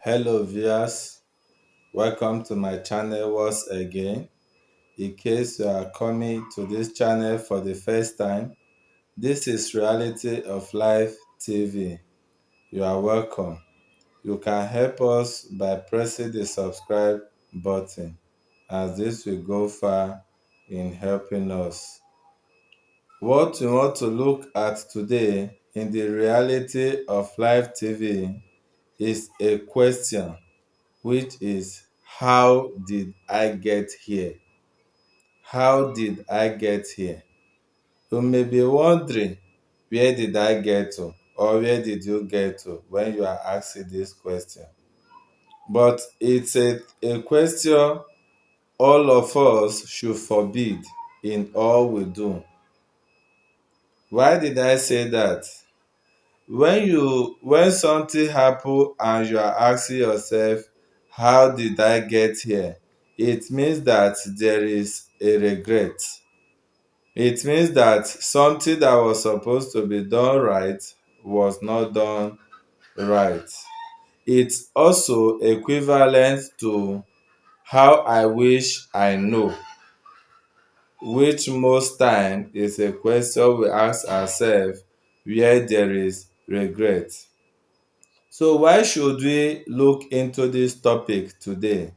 Hello viewers, welcome to my channel once again. In case you are coming to this channel for the first time, this is Reality of Life TV. You are welcome. You can help us by pressing the subscribe button as this will go far in helping us. What we want to look at today in the Reality of Life TV is a question, which is, how did I get here? How did I get here? You may be wondering, where did I get to? Or where did you get to when you are asking this question? But it's a question all of us should forbid in all we do. Why did I say that? When something happen and you are asking yourself, how did I get here, it means that there is a regret. It means that something that was supposed to be done right was not done right. It's also equivalent to how I wish I know, which most time is a question we ask ourselves where there is regret. So why should we look into this topic today?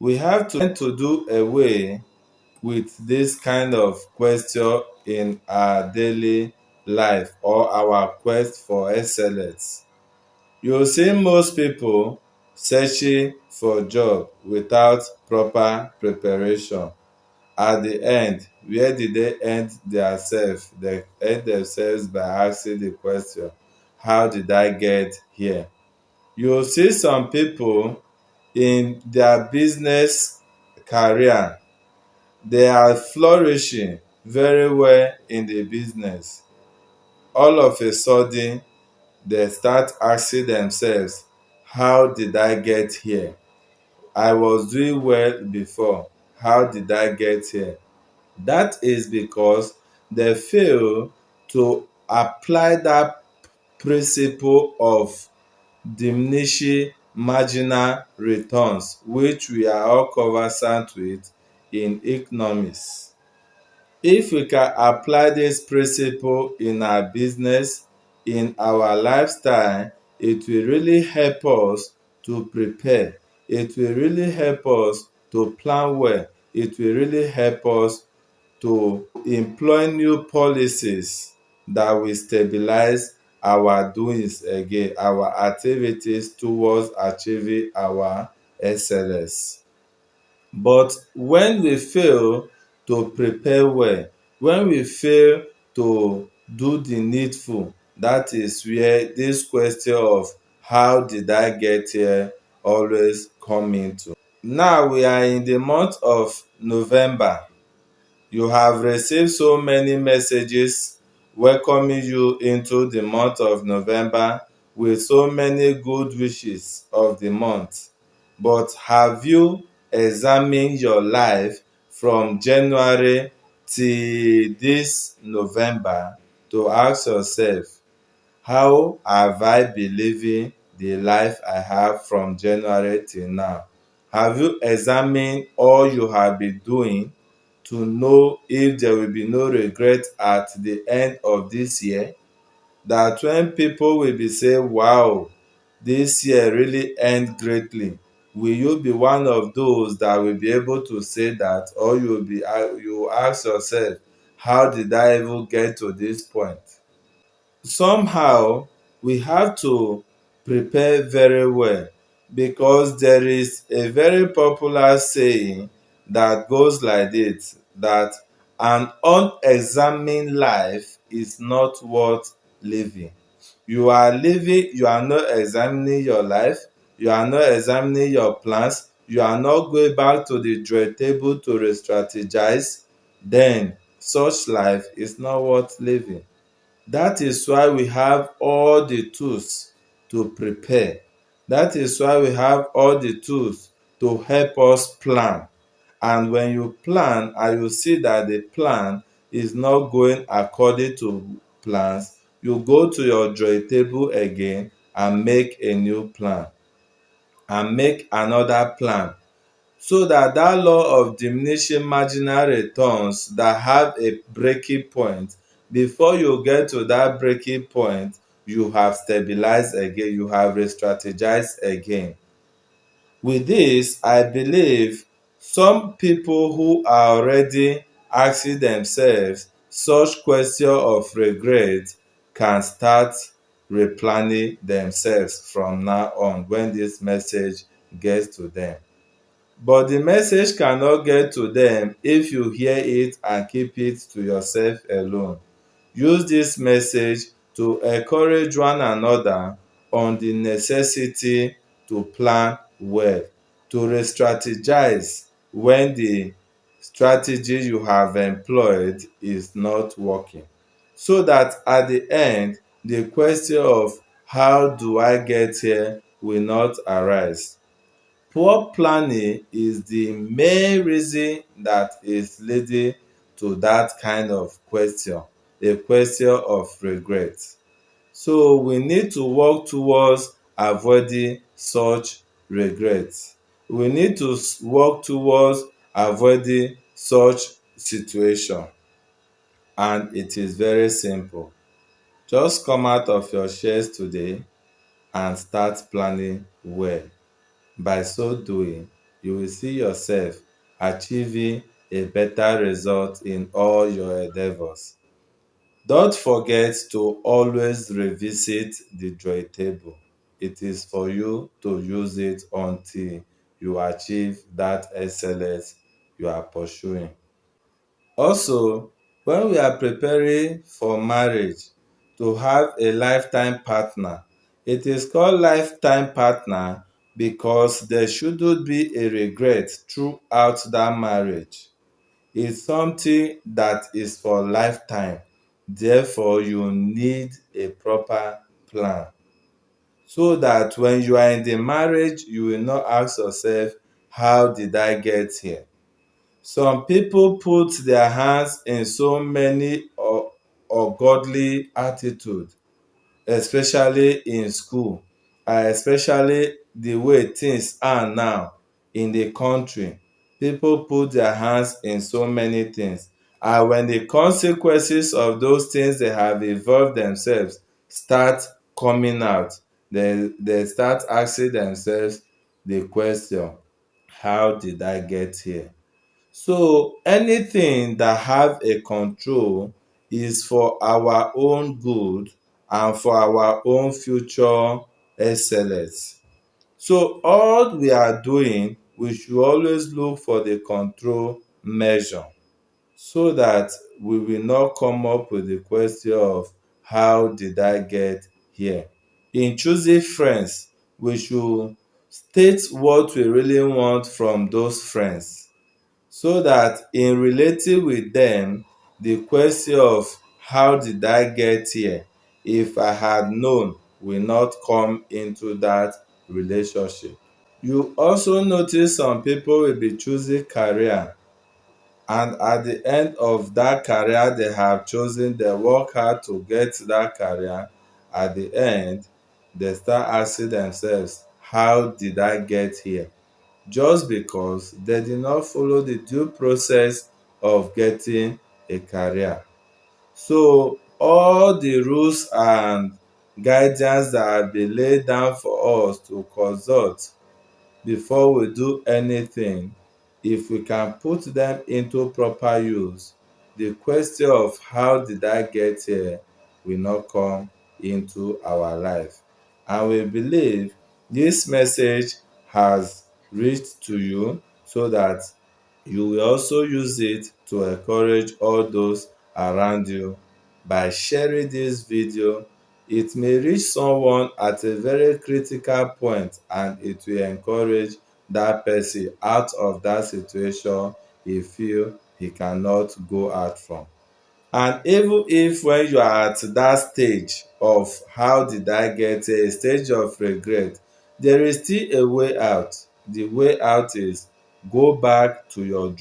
We have to learn to do away with this kind of question in our daily life or our quest for excellence. You'll see most people searching for job without proper preparation. At the end, where did they end themselves? They end themselves by asking the question, how did I get here? You'll see some people in their business career, they are flourishing very well in the business. All of a sudden, they start asking themselves, how did I get here? I was doing well before. How did I get here? That is because they fail to apply that principle of diminishing marginal returns, which we are all conversant with in economics. If we can apply this principle in our business, in our lifestyle, it will really help us to prepare. It will really help us to plan well. It will really help us to employ new policies that will stabilize our doings again, our activities towards achieving our excellence. But when we fail to prepare well, when we fail to do the needful, that is where this question of how did I get here always come into. Now we are in the month of November. You have received so many messages welcoming you into the month of November with so many good wishes of the month. But have you examined your life from January till this November to ask yourself, how have I been living the life I have from January till now? Have you examined all you have been doing to know if there will be no regret at the end of this year? That when people will be saying, wow, this year really end greatly, will you be one of those that will be able to say that? Or you will ask yourself, how did I even get to this point? Somehow we have to prepare very well, because there is a very popular saying that goes like this, that an unexamined life is not worth living. You are living, you are not examining your life, you are not examining your plans, you are not going back to the drawing table to re-strategize, then such life is not worth living. That is why we have all the tools to prepare. That is why we have all the tools to help us plan. And when you plan and you see that the plan is not going according to plans, you go to your drawing table again and make a new plan. and make another plan, so that that law of diminishing marginal returns that have a breaking point, before you get to that breaking point, you have stabilized again, you have re-strategized again. With this, I believe some people who are already asking themselves such question of regret can start replanning themselves from now on when this message gets to them. But the message cannot get to them if you hear it and keep it to yourself alone. Use this message to encourage one another on the necessity to plan well, to re-strategize when the strategy you have employed is not working, so that at the end, the question of how do I get here will not arise. Poor planning is the main reason that is leading to that kind of question, a question of regret. So we need to work towards avoiding such regret. We need to work towards avoiding such situation, and it is very simple. Just come out of your shells today and start planning well. By so doing, you will see yourself achieving a better result in all your endeavors. Don't forget to always revisit the joy table. It is for you to use it until you achieve that excellence you are pursuing. Also, when we are preparing for marriage, to have a lifetime partner, it is called lifetime partner because there shouldn't be a regret throughout that marriage. It's something that is for lifetime. Therefore, you need a proper plan, so that when you are in the marriage, you will not ask yourself, how did I get here? Some people put their hands in so many ungodly attitude, especially in school, and especially the way things are now in the country. People put their hands in so many things, and when the consequences of those things they have involved themselves start coming out, they start asking themselves the question, how did I get here? So anything that have a control is for our own good and for our own future excellence. So all we are doing, we should always look for the control measure, so that we will not come up with the question of how did I get here. In choosing friends, we should state what we really want from those friends, so that in relating with them, the question of how did I get here, if I had known, will not come into that relationship. You also notice some people will be choosing career, and at the end of that career they have chosen, they work hard to get that career. At the end, they start asking themselves, how did I get here? Just because they did not follow the due process of getting a career. So all the rules and guidance that have been laid down for us to consult before we do anything, if we can put them into proper use, the question of how did I get here will not come into our life. And we believe this message has reached to you, so that you will also use it to encourage all those around you. By sharing this video, it may reach someone at a very critical point, and it will encourage that person out of that situation he feel he cannot go out from. And even if when you are at that stage of how did I get here, a stage of regret, there is still a way out. The way out is go back to your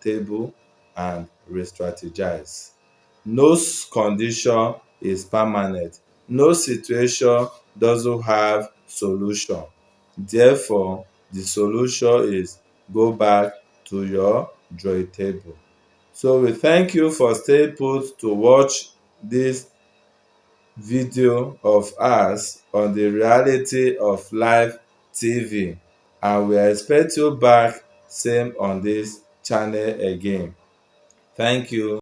table and re-strategize. No condition is permanent. No situation doesn't have solution. Therefore, the solution is go back to your drawing table. So we thank you for staying put to watch this video of ours on the reality of live TV, and we expect you back same on this channel again. Thank you.